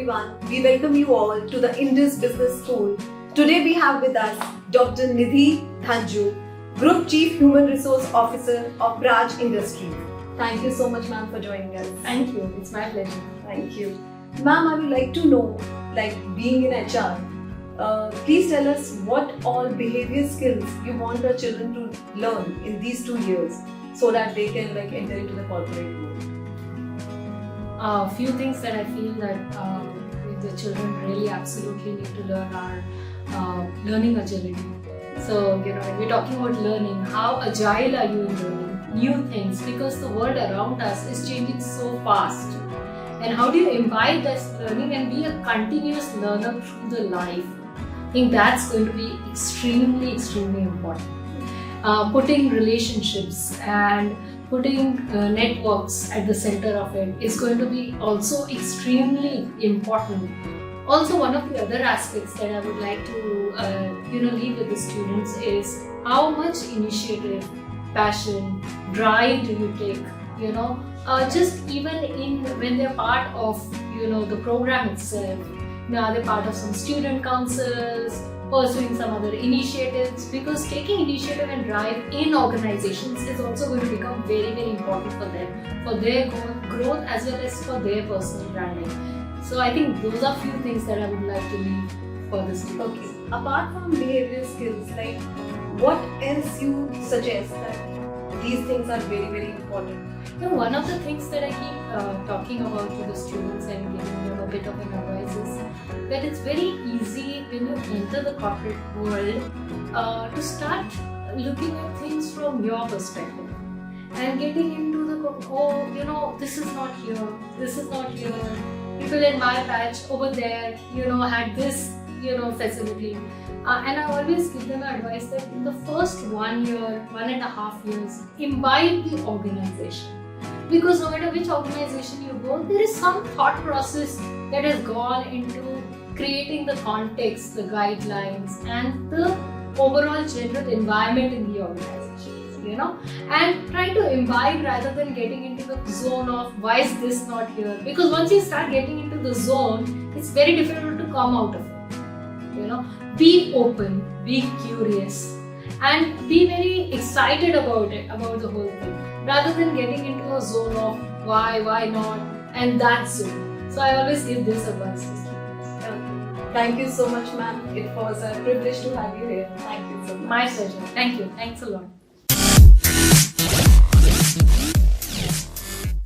everyone. We welcome you all to the Indus Business School. Today we have with us Dr. Nidhi Dhanju, Group Chief Human Resource Officer of Raj Industries. Thank you so much, ma'am, for joining us. Thank you. It's my pleasure. Thank you. Ma'am, I would like to know, being in HR, please tell us what all behavior skills you want our children to learn in these 2 years so that they can enter into the corporate world. A few things that I feel that the children really absolutely need to learn are learning agility. So, when we're talking about learning, how agile are you in learning new things? Because the world around us is changing so fast. And how do you imbibe this learning and be a continuous learner through the life? I think that's going to be extremely, extremely important. Putting relationships and putting networks at the center of it is going to be also extremely important. Also, one of the other aspects that I would like to leave with the students is how much initiative, passion, drive do you take? Just even when they're part of the program itself. Are they part of some student councils, pursuing some other initiatives? Because taking initiative and drive in organizations is also going to become very, very important for them, for their growth as well as for their personal branding. So I think those are few things that I would like to leave for the students. Okay. Apart from behavioral skills, what else you suggest that these things are very, very important? One of the things that I keep talking about to the students and giving them a bit of an advice is that it's very easy when you enter the corporate world to start looking at things from your perspective and getting into this is not here, this is not here. People in my batch over there, had this, facility. And I always give them advice that in the first 1 year, 1.5 years, imbibe the organization. Because no matter which organization you go, there is some thought process that has gone into creating the context, the guidelines, and the overall general environment in the organization. And try to imbibe rather than getting into the zone of why is this not here? Because once you start getting into the zone, it's very difficult to come out of it. Be open, be curious, and be very excited about it, about the whole thing, rather than getting into a zone of why not, and that's it. So I always give this advice to students. Okay. Thank you so much, ma'am. It was a privilege to have you here. Thank you so much. My pleasure. Thank you. Thanks a lot.